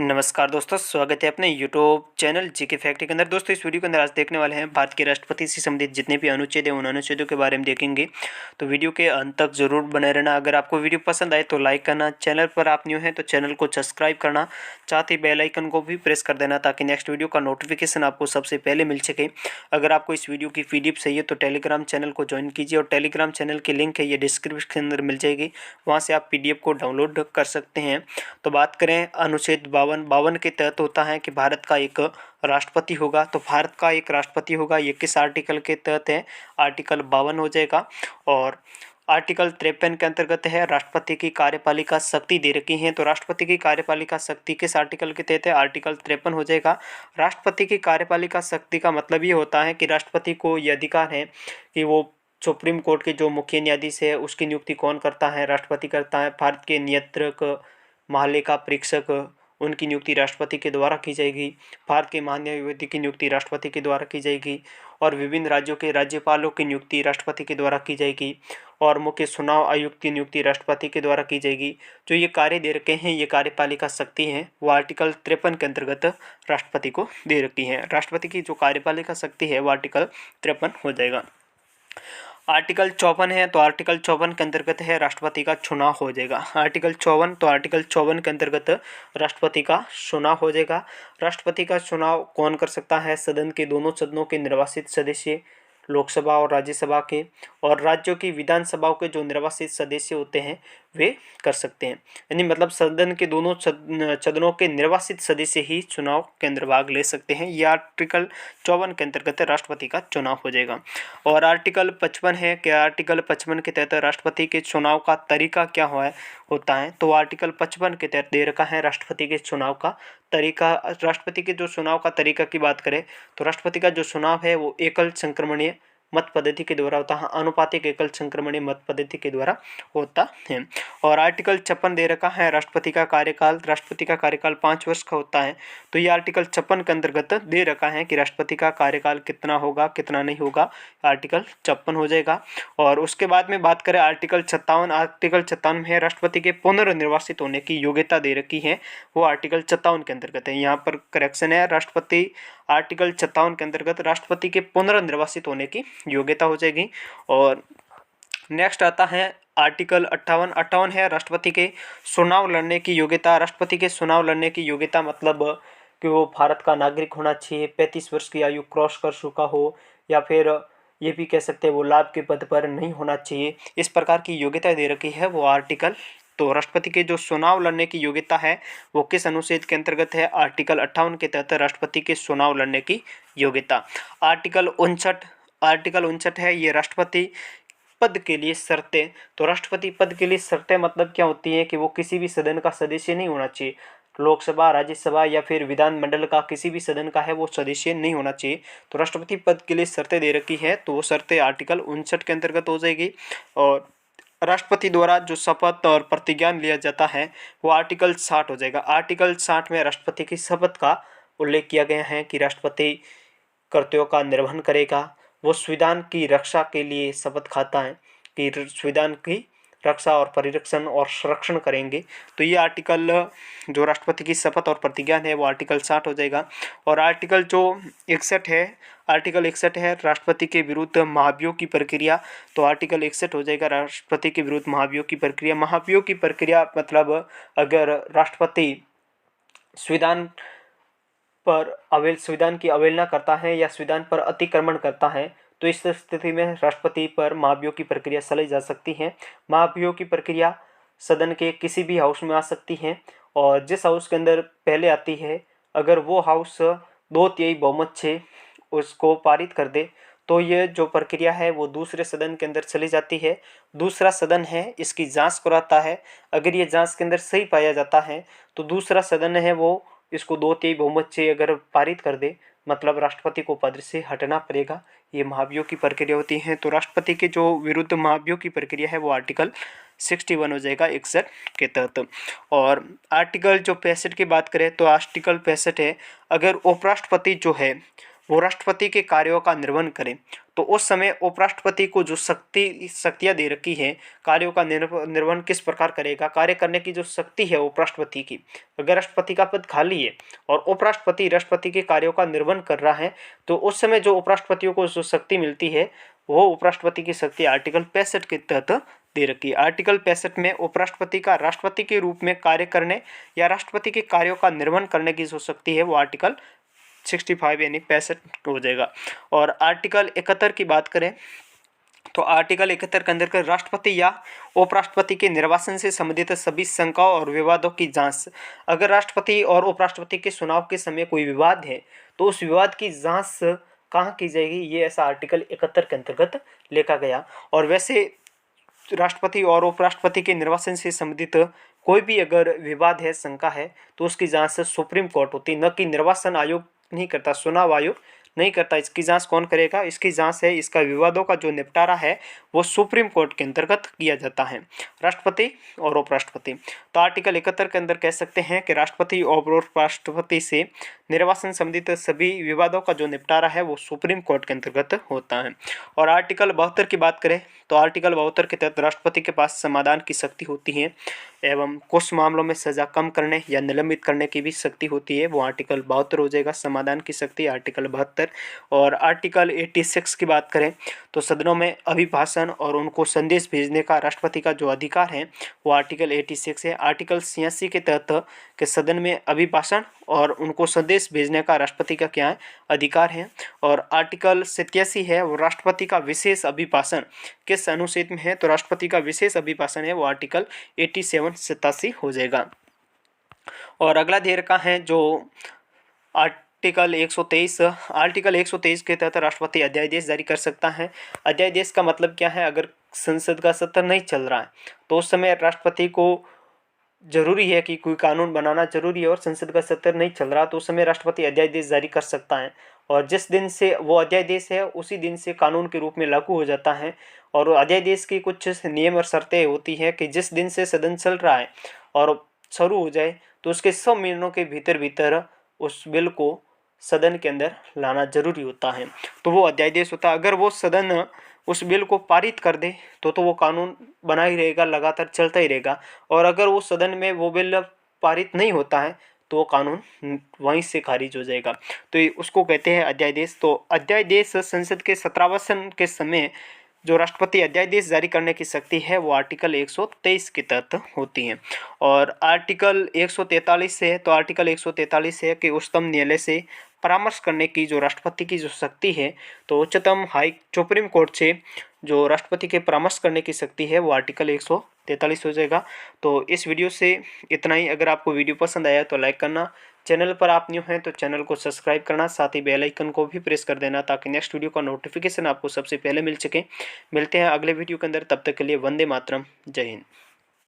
नमस्कार दोस्तों, स्वागत है अपने यूट्यूब चैनल जीके फैक्ट के अंदर। दोस्तों, इस वीडियो के अंदर आज देखने वाले हैं भारत के राष्ट्रपति से संबंधित जितने भी अनुच्छेद हैं उन अनुच्छेदों के बारे में देखेंगे। तो वीडियो के अंत तक जरूर बने रहना। अगर आपको वीडियो पसंद आए तो लाइक करना, चैनल पर आप न्यू हैं तो चैनल को सब्सक्राइब करना, साथ ही बेल आइकन को भी प्रेस कर देना ताकि नेक्स्ट वीडियो का नोटिफिकेशन आपको सबसे पहले मिल सके। अगर आपको इस वीडियो की पीडीएफ चाहिए तो टेलीग्राम चैनल को ज्वाइन कीजिए और टेलीग्राम चैनल की लिंक है ये डिस्क्रिप्शन के अंदर मिल जाएगी, वहाँ से आप पीडीएफ को डाउनलोड कर सकते हैं। तो बात करें अनुच्छेद 52 के तहत होता है कि भारत का एक राष्ट्रपति होगा। तो भारत का एक राष्ट्रपति होगा, ये किस आर्टिकल के तहत है? आर्टिकल 52 हो जाएगा। और आर्टिकल 53 के अंतर्गत है राष्ट्रपति की कार्यपालिका शक्ति दे रखी है। तो राष्ट्रपति की कार्यपालिका शक्ति किस आर्टिकल के तहत है? आर्टिकल 53 हो जाएगा। राष्ट्रपति की कार्यपालिका शक्ति का मतलब ये होता है कि राष्ट्रपति को ये अधिकार है कि वो सुप्रीम कोर्ट के जो मुख्य न्यायाधीश है उसकी नियुक्ति कौन करता है? राष्ट्रपति करता है। भारत के नियंत्रक, महालेखा परीक्षक, उनकी नियुक्ति राष्ट्रपति के द्वारा की जाएगी। भारत के महान्यायवादी की नियुक्ति राष्ट्रपति के द्वारा की जाएगी और विभिन्न राज्यों के राज्यपालों की नियुक्ति राष्ट्रपति के द्वारा की जाएगी और मुख्य चुनाव आयुक्त की नियुक्ति राष्ट्रपति के द्वारा की जाएगी। जो ये कार्य दे रखे हैं, ये कार्यपालिका शक्ति है, वो आर्टिकल 53 के अंतर्गत राष्ट्रपति को दे रखी है। राष्ट्रपति की जो कार्यपालिका शक्ति है वो आर्टिकल 53 हो जाएगा। आर्टिकल 54 है, तो आर्टिकल 54 के अंतर्गत है राष्ट्रपति का चुनाव हो जाएगा। आर्टिकल 54, तो आर्टिकल 54 के अंतर्गत राष्ट्रपति का चुनाव हो जाएगा। राष्ट्रपति का चुनाव कौन कर सकता है? सदन के दोनों सदनों के निर्वाचित सदस्य, लोकसभा और राज्यसभा के, और राज्यों की विधानसभाओं के जो निर्वाचित सदस्य होते हैं वे कर सकते हैं। यानी मतलब सदन के दोनों सदनों के निर्वाचित सदस्य ही चुनाव के अंदर भाग ले सकते हैं। यह आर्टिकल 54 के अंतर्गत राष्ट्रपति का चुनाव हो जाएगा। और आर्टिकल 55 है कि आर्टिकल 55 के तहत राष्ट्रपति के चुनाव का तरीका क्या होता है? तो आर्टिकल 55 के तहत दे रखा है राष्ट्रपति के चुनाव का तरीका। राष्ट्रपति के जो चुनाव का तरीका की बात करें तो राष्ट्रपति का जो चुनाव है वो एकल संक्रमणीय मत पद्धति के द्वारा होता है, आनुपातिक एकल संक्रमणीय मत पद्धति के द्वारा होता है। और आर्टिकल 56 दे रखा है राष्ट्रपति का कार्यकाल। राष्ट्रपति का कार्यकाल 5 वर्ष का होता है। तो ये आर्टिकल 56 के अंतर्गत दे रखा है कि राष्ट्रपति का कार्यकाल कितना होगा, कितना नहीं होगा। आर्टिकल 56 हो जाएगा। और उसके बाद में बात करें आर्टिकल 57। आर्टिकल 57 में राष्ट्रपति के पुनर्निर्वाचित होने की योग्यता दे रखी है, वो आर्टिकल 57 के अंतर्गत है। यहाँ पर करेक्शन है, राष्ट्रपति आर्टिकल 57 के अंतर्गत राष्ट्रपति के पुनर्निर्वाचित होने की योग्यता हो जाएगी। और नेक्स्ट आता है आर्टिकल 58 है राष्ट्रपति के चुनाव लड़ने की योग्यता। राष्ट्रपति के चुनाव लड़ने की योग्यता मतलब कि वो भारत का नागरिक होना चाहिए, 35 वर्ष की आयु क्रॉस कर चुका हो, या फिर ये भी कह सकते हैं वो लाभ के पद पर नहीं होना चाहिए। इस प्रकार की योग्यता दे रखी है वो आर्टिकल। तो राष्ट्रपति के जो चुनाव लड़ने की योग्यता है वो किस अनुच्छेद के अंतर्गत है? आर्टिकल 58 के तहत राष्ट्रपति के चुनाव लड़ने की योग्यता। आर्टिकल 59 है, ये राष्ट्रपति पद के लिए शर्तें। तो राष्ट्रपति पद के लिए शर्तें मतलब क्या होती है कि वो किसी भी सदन का सदस्य नहीं होना चाहिए। लोकसभा, राज्यसभा या फिर विधानमंडल का किसी भी सदन का है वो सदस्य नहीं होना चाहिए। तो राष्ट्रपति पद के लिए शर्तें दे रखी है, तो वो शर्तें आर्टिकल 59 के अंतर्गत हो जाएगी। और राष्ट्रपति द्वारा जो शपथ और प्रतिज्ञान लिया जाता है वो आर्टिकल 60 हो जाएगा। आर्टिकल 60 में राष्ट्रपति की शपथ का उल्लेख किया गया है कि राष्ट्रपति कर्तव्यों का निर्वहन करेगा, वो संविधान की रक्षा के लिए शपथ खाता है कि संविधान की रक्षा और परिरक्षण और संरक्षण करेंगे। तो ये आर्टिकल जो राष्ट्रपति की शपथ और प्रतिज्ञान है वो आर्टिकल 60 हो जाएगा। और आर्टिकल जो 61 है, आर्टिकल 61 है राष्ट्रपति के विरुद्ध महाभियोग की प्रक्रिया। तो आर्टिकल 61 हो जाएगा राष्ट्रपति के विरुद्ध महाभियोग की प्रक्रिया। महाभियोग की प्रक्रिया मतलब अगर राष्ट्रपति संविधान की अवहेलना करता है या संविधान पर अतिक्रमण करता है तो इस स्थिति में राष्ट्रपति पर महाभियोग की प्रक्रिया चलाई जा सकती है। महाभियोग की प्रक्रिया सदन के किसी भी हाउस में आ सकती है और जिस हाउस के अंदर पहले आती है अगर वो हाउस 2/3 बहुमत से उसको पारित कर दे तो ये जो प्रक्रिया है वो दूसरे सदन के अंदर चली जाती है। दूसरा सदन है इसकी जांच कराता है। अगर ये जांच के अंदर सही पाया जाता है तो दूसरा सदन है वो इसको 2/3 बहुमत से अगर पारित कर दे, मतलब राष्ट्रपति को पद से हटना पड़ेगा। ये महाभियोग की प्रक्रिया होती है। तो राष्ट्रपति के जो विरुद्ध महाभियोग की प्रक्रिया है वो आर्टिकल 61 हो जाएगा 61 के तहत। और आर्टिकल जो 65 की बात करें तो आर्टिकल 65 है, अगर उपराष्ट्रपति जो है वो राष्ट्रपति के कार्यों का निर्वहन करें। तो उस समय उपराष्ट्रपति को जो शक्तियाँ दे रखी है, कार्यों का निर्वहन किस प्रकार करेगा, कार्य करने की जो शक्ति है उपराष्ट्रपति की, अगर राष्ट्रपति का पद खाली है और उपराष्ट्रपति राष्ट्रपति के कार्यों का निर्वहन कर रहा है, तो उस समय जो उपराष्ट्रपतियों को जो शक्ति मिलती है वो उपराष्ट्रपति की शक्ति आर्टिकल 65 के तहत दे रखी है। आर्टिकल 65 में उपराष्ट्रपति का राष्ट्रपति के रूप में कार्य करने या राष्ट्रपति के कार्यों का निर्वहन करने की जो शक्ति है वो आर्टिकल 65 यानी 65 हो जाएगा। और आर्टिकल 71 की बात करें तो आर्टिकल 71 के अंतर्गत राष्ट्रपति या उपराष्ट्रपति के निर्वाचन से संबंधित सभी शंकाओं और विवादों की जांच, अगर राष्ट्रपति और उपराष्ट्रपति के चुनाव के समय कोई विवाद है तो उस विवाद की जांच कहाँ की जाएगी, ये ऐसा आर्टिकल 71 के अंतर्गत लिखा गया। और वैसे राष्ट्रपति और उपराष्ट्रपति के निर्वाचन से संबंधित कोई भी अगर विवाद है, शंका है, तो उसकी जांच सुप्रीम कोर्ट होती, न कि निर्वाचन आयोग नहीं करता, चुनाव आयोग नहीं करता। इसकी जांच कौन करेगा, इसकी जांच है, इसका विवादों का जो निपटारा है वो सुप्रीम कोर्ट के अंतर्गत किया जाता है, राष्ट्रपति और उपराष्ट्रपति। तो आर्टिकल 71 के अंदर कह सकते हैं कि राष्ट्रपति और उपराष्ट्रपति से निर्वाचन संबंधित सभी विवादों का जो निपटारा है वो सुप्रीम कोर्ट के अंतर्गत होता है। और आर्टिकल 72 की बात करें तो आर्टिकल 72 के तहत राष्ट्रपति के पास समाधान की शक्ति होती है एवं कुछ मामलों में सजा कम करने या निलंबित करने की भी शक्ति होती है, वो आर्टिकल 72 हो जाएगा, समाधान की शक्ति आर्टिकल 72। और आर्टिकल 86 की बात करें तो सदनों में अभिभाषण और उनको संदेश भेजने का राष्ट्रपति का जो अधिकार है वो आर्टिकल 86 है। आर्टिकल 86 के तहत के सदन में अभिभाषण और उनको संदेश भेजने का राष्ट्रपति का क्या है, अधिकार है। और आर्टिकल 87 है वो राष्ट्रपति का विशेष अभिभाषण किस अनुच्छेद में है, तो राष्ट्रपति का विशेष अभिभाषण है वो आर्टिकल 87 हो जाएगा। और अगला दे रखा है जो आर्टिकल 123, आर्टिकल 123 के तहत राष्ट्रपति अध्यादेश जारी कर सकता है। अध्यादेश का मतलब क्या है, अगर संसद का सत्र नहीं चल रहा है तो उस समय राष्ट्रपति को जरूरी है कि कोई कानून बनाना जरूरी है और संसद का सत्र नहीं चल रहा तो उस समय राष्ट्रपति अध्यादेश जारी कर सकता है। और जिस दिन से वो अध्यादेश है उसी दिन से कानून के रूप में लागू हो जाता है। और अध्यादेश की कुछ नियम और शर्तें होती है कि जिस दिन से सदन चल रहा है और शुरू हो जाए तो उसके 100 महीनों के भीतर उस बिल को सदन के अंदर लाना जरूरी होता है, तो वो अध्यादेश होता है। अगर वो सदन उस बिल को पारित कर दे तो वो कानून बना ही रहेगा, लगातार चलता ही रहेगा। और अगर वो सदन में वो बिल पारित नहीं होता है तो वो कानून वहीं से खारिज हो जाएगा, तो उसको कहते हैं अध्यादेश। तो अध्यादेश संसद के सत्रावसन के समय जो राष्ट्रपति अध्यादेश जारी करने की शक्ति है वो आर्टिकल 123 के तहत होती है। और आर्टिकल 143 है तो आर्टिकल 143 है कि उच्चतम न्यायालय से परामर्श करने की जो राष्ट्रपति की जो शक्ति है, तो उच्चतम सुप्रीम कोर्ट से जो राष्ट्रपति के परामर्श करने की शक्ति है वो आर्टिकल 143 हो जाएगा। तो इस वीडियो से इतना ही। अगर आपको वीडियो पसंद आया तो लाइक करना, चैनल पर आप न्यू हैं तो चैनल को सब्सक्राइब करना, साथ ही बेल आइकन को भी प्रेस कर देना ताकि नेक्स्ट वीडियो का नोटिफिकेशन आपको सबसे पहले मिल सके। मिलते हैं अगले वीडियो के अंदर, तब तक के लिए वंदे मातरम, जय हिंद।